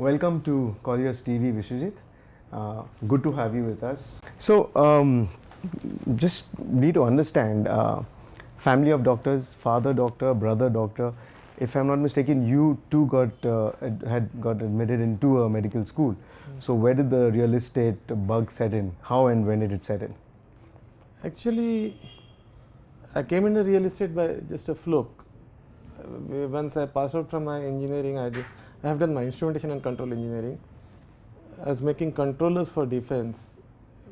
Welcome to Colliers TV, Vishwajeet. Good to have you with us. So, just need to understand family of doctors, father doctor, brother doctor. If I'm not mistaken, you too had got admitted into a medical school. So, where did the real estate bug set in? How and when did it set in? Actually, I came into real estate by just a fluke. Once I passed out from my engineering, I have done my instrumentation and control engineering. I was making controllers for defense,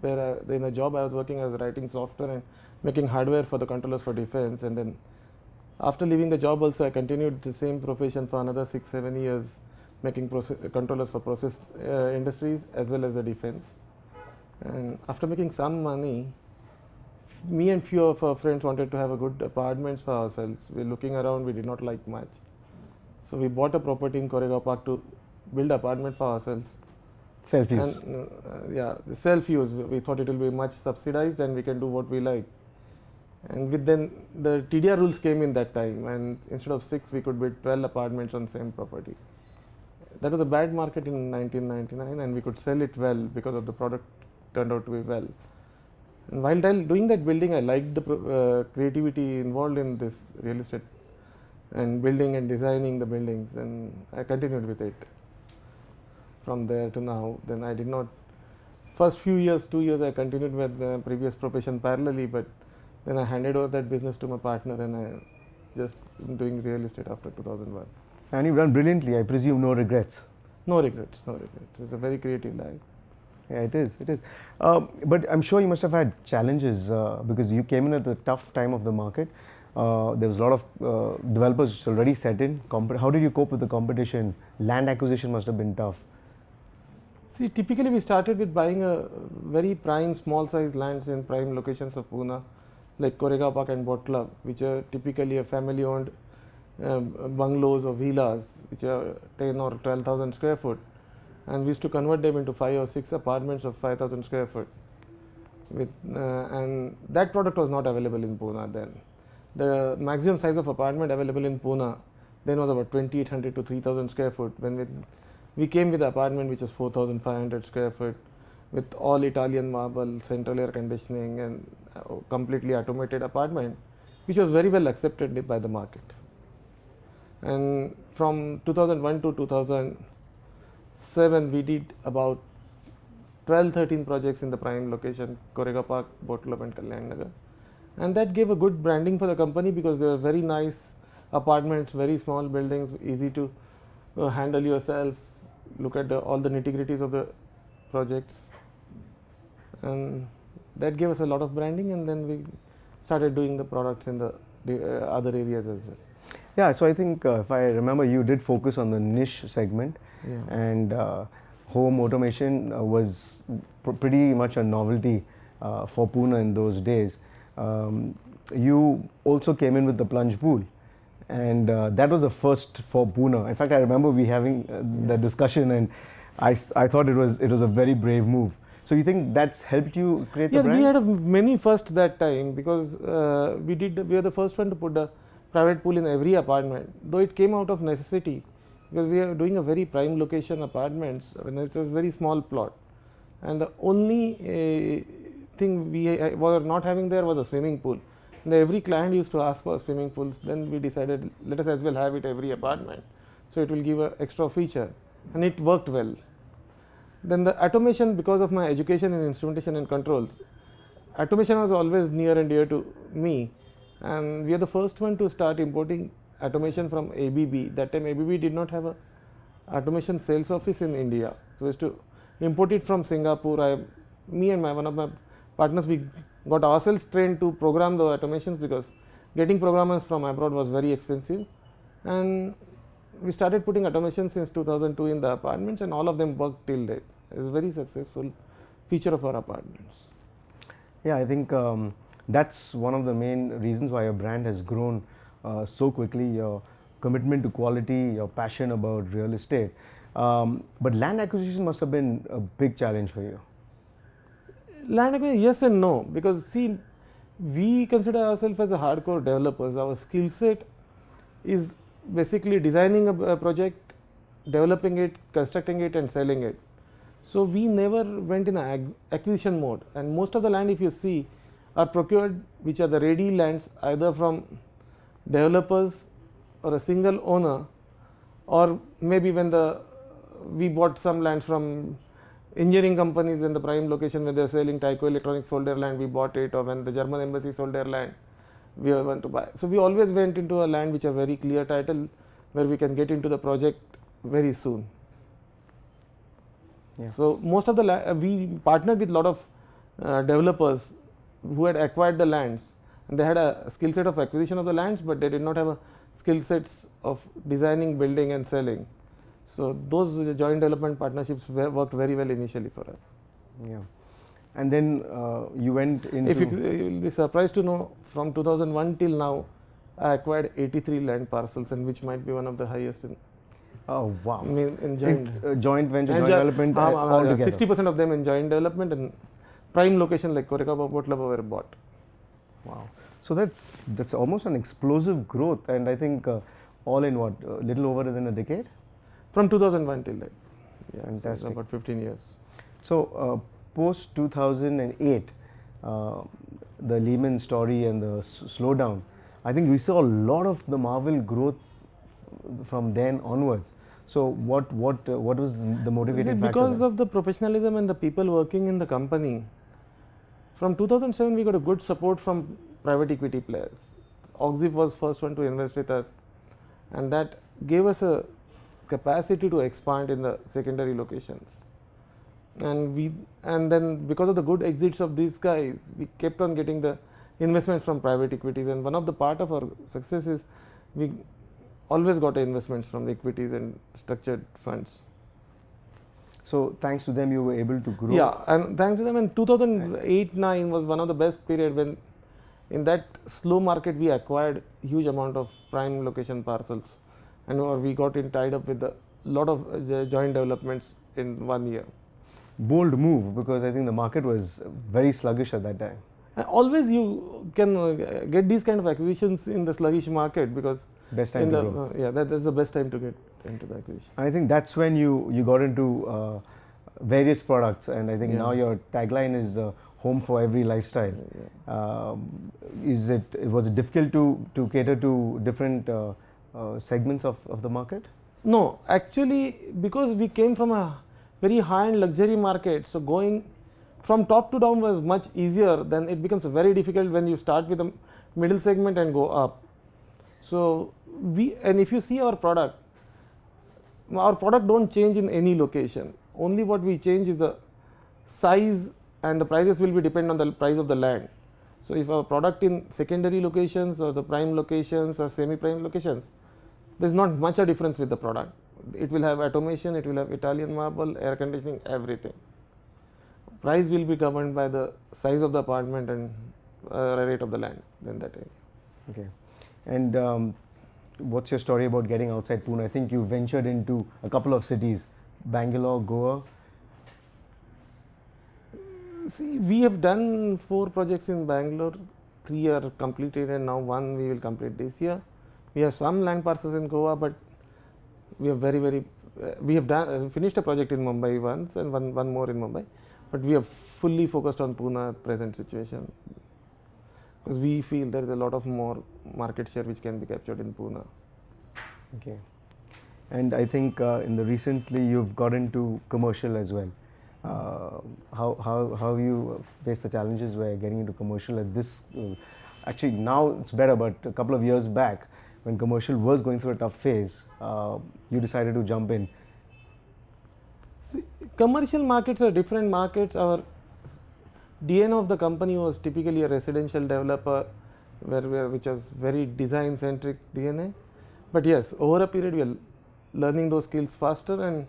where in a job I was working, I was writing software and making hardware for the controllers for defense. And then after leaving the job also, I continued the same profession for another 6-7 years, making controllers for process industries as well as the defense. And after making some money, me and few of our friends wanted to have a good apartments for ourselves. We were looking around, we did not like much. So we bought a property in Koregaon Park to build apartment for ourselves. Self-use. And self-use. We thought it will be much subsidized and we can do what we like. And with then the TDR rules came in that time, and instead of 6 we could build 12 apartments on same property. That was a bad market in 1999, and we could sell it well because of the product turned out to be well. And while doing that building, I liked the creativity involved in this real estate and building and designing the buildings, and I continued with it from there to now. Then I did not, first few years, 2 years, I continued with the previous profession parallelly, but then I handed over that business to my partner, and I just doing real estate after 2001. And you've done brilliantly, I presume. No regrets. No regrets, no regrets. It's a very creative life. Yeah, it is. It is. But I'm sure you must have had challenges because you came in at the tough time of the market. There was a lot of developers already set in. How did you cope with the competition? Land acquisition must have been tough. See, typically we started with buying a very prime, small size lands in prime locations of Pune, like Koregaon Park and Boat Club, which are typically a family owned bungalows or villas, which are 10 or 12,000 square foot. And we used to convert them into 5 or 6 apartments of 5,000 square foot. And that product was not available in Pune then. The maximum size of apartment available in Pune then was about 2,800 to 3,000 square foot. When we came with the apartment which is 4,500 square foot with all Italian marble, central air conditioning, and completely automated apartment, which was very well accepted by the market. And from 2001 to 2007 we did about 12-13 projects in the prime location, Koregaon Park, Boat Club and Kalyan Nagar. And that gave a good branding for the company because they were very nice apartments, very small buildings, easy to handle yourself, look at all the nitty-gritties of the projects. And that gave us a lot of branding, and then we started doing the products in the other areas as well. Yeah, so I think if I remember, you did focus on the niche segment. Yeah. And home automation was pretty much a novelty for Pune in those days. You also came in with the plunge pool, and that was the first for Pune. In fact, I remember we having that discussion, and I thought it was a very brave move. So you think that's helped you create the brand? Yeah, we had many first that time because we were the first one to put the private pool in every apartment, though it came out of necessity. Because we are doing a very prime location apartments, when it was very small plot, and the only thing we were not having there was a swimming pool. And every client used to ask for a swimming pool. Then we decided, let us as well have it every apartment, so it will give an extra feature, and it worked well. Then the automation, because of my education in instrumentation and controls, automation was always near and dear to me, and we are the first one to start importing automation from ABB. That time ABB did not have a automation sales office in India, so we used to import it from Singapore. Me and one of my partners, we got ourselves trained to program the automations because getting programmers from abroad was very expensive, and we started putting automation since 2002 in the apartments, and all of them worked till date. It's a very successful feature of our apartments. Yeah, I think that's one of the main reasons why your brand has grown so quickly. Your commitment to quality, your passion about real estate. But land acquisition must have been a big challenge for you. Land acquisition, yes and no, because see, we consider ourselves as a hardcore developers. Our skill set is basically designing a project, developing it, constructing it and selling it. So we never went in a acquisition mode, and most of the land, if you see, are procured, which are the ready lands, either from developers or a single owner, or maybe when we bought some lands from engineering companies in the prime location when they are selling. Tyco Electronics sold their land, we bought it, or when the German embassy sold their land, we went to buy. So we always went into a land which are very clear title, where we can get into the project very soon. Yeah. So most of the we partnered with a lot of developers who had acquired the lands, and they had a skill set of acquisition of the lands, but they did not have a skill sets of designing, building and selling. So those joint development partnerships worked very well initially for us. Yeah. And then you went into. If you will be surprised to know, from 2001 till now, I acquired 83 land parcels, and which might be one of the highest in. Oh wow! I mean, in joint venture, joint development, all together. 60% of them in joint development, and prime location like Korekaba, Potlaba were bought. Wow! So that's almost an explosive growth, and I think all in what, little over than a decade. From 2001 till like, yeah, fantastic. So about 15 years. So post 2008, the Lehman story and the slowdown, I think we saw a lot of the Marvel growth from then onwards. So what was the motivating factor? Because of the professionalism and the people working in the company. From 2007 we got a good support from private equity players. Oxif was first one to invest with us, and that gave us a capacity to expand in the secondary locations. And then because of the good exits of these guys, we kept on getting the investments from private equities, and one of the part of our success is we always got investments from the equities and structured funds. So thanks to them you were able to grow. Yeah, and thanks to them, in 2008-9 was one of the best period, when in that slow market we acquired huge amount of prime location parcels, and we got tied up with a lot of joint developments in 1 year. Bold move, because I think the market was very sluggish at that time. And always you can get these kind of acquisitions in the sluggish market, because best time to grow. Yeah, that's the best time to get into the acquisition. I think that's when you got into various products, and I think now your tagline is home for every lifestyle. Was it difficult to cater to different segments of the market? No, actually, because we came from a very high-end luxury market, so going from top to down was much easier. Then it becomes very difficult when you start with the middle segment and go up. So and if you see our product don't change in any location. Only what we change is the size, and the prices will be depend on the price of the land. So if our product in secondary locations or the prime locations or semi-prime locations, there is not much a difference with the product. It will have automation, it will have Italian marble, air conditioning, everything. Price will be governed by the size of the apartment and rate of the land in that area. Okay. And what's your story about getting outside Pune? I think you ventured into a couple of cities, Bangalore, Goa. See, we have done 4 projects in Bangalore, 3 are completed, and now 1 we will complete this year. We have some land parcels in Goa, but we have we have finished a project in Mumbai once, and one more in Mumbai, but we have fully focused on Pune present situation, because we feel there is a lot of more market share which can be captured in Pune. Okay. And I think recently you've got into commercial as well. How you face the challenges where getting into commercial at this? Actually, now it's better, but a couple of years back, when commercial was going through a tough phase, you decided to jump in. See, commercial markets are different markets. Our DNA of the company was typically a residential developer, which was very design centric DNA. But yes, over a period we are learning those skills faster, and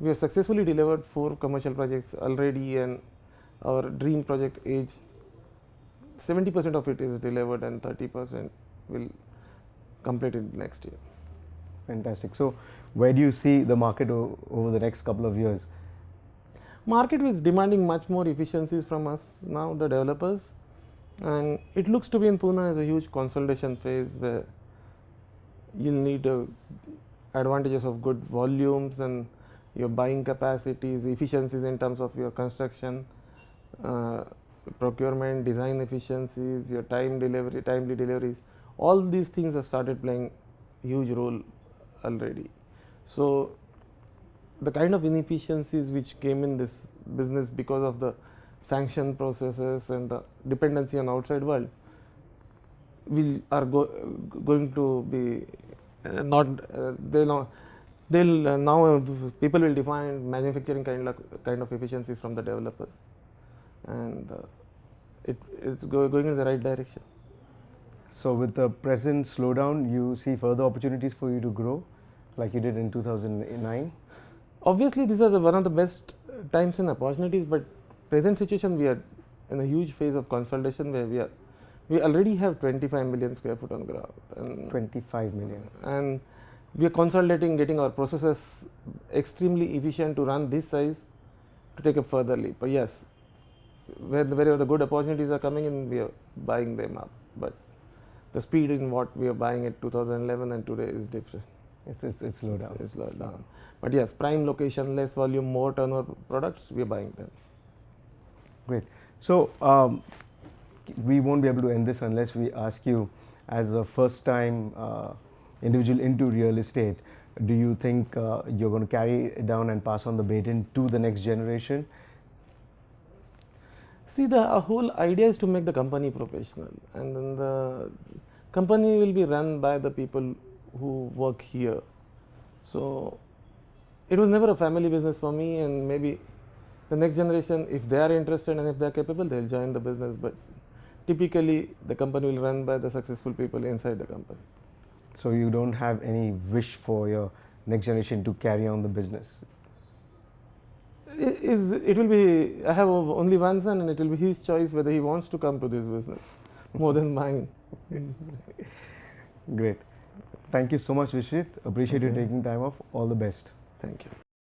we have successfully delivered 4 commercial projects already, and our dream project age 70% of it is delivered, and 30% will complete it next year. Fantastic. So where do you see the market over the next couple of years? Market is demanding much more efficiencies from us now, the developers, and it looks to be in Pune as a huge consolidation phase where you'll need a advantages of good volumes and your buying capacities, efficiencies in terms of your construction, uh, procurement, design efficiencies, your timely deliveries, all these things have started playing huge role already. So the kind of inefficiencies which came in this business because of the sanction processes and the dependency on outside world going to be not they'll now people will define manufacturing kind of efficiencies from the developers, and it's going in the right direction. So with the present slowdown, you see further opportunities for you to grow, like you did in 2009? Obviously, these are one of the best times and opportunities, but present situation we are in a huge phase of consolidation where we already have 25 million square foot on ground, and 25 million. and we are consolidating, getting our processes extremely efficient to run this size to take a further leap. But yes, wherever the good opportunities are coming in, we are buying them up. But the speed in what we are buying at 2011 and today is different. It's slowed down. It's slowed down. But yes, prime location, less volume, more turnover products, we are buying them. Great. So we won't be able to end this unless we ask you, as a first time individual into real estate, do you think you're going to carry it down and pass on the baton to the next generation? See, the whole idea is to make the company professional, and then the company will be run by the people who work here. So it was never a family business for me, and maybe the next generation, if they are interested and if they are capable, they'll join the business. But typically, the company will run by the successful people inside the company. So you don't have any wish for your next generation to carry on the business? It will be, I have only one son, and it will be his choice whether he wants to come to this business more than mine. Great. Thank you so much, Vishwajeet. Appreciate you taking time off. All the best. Thank you.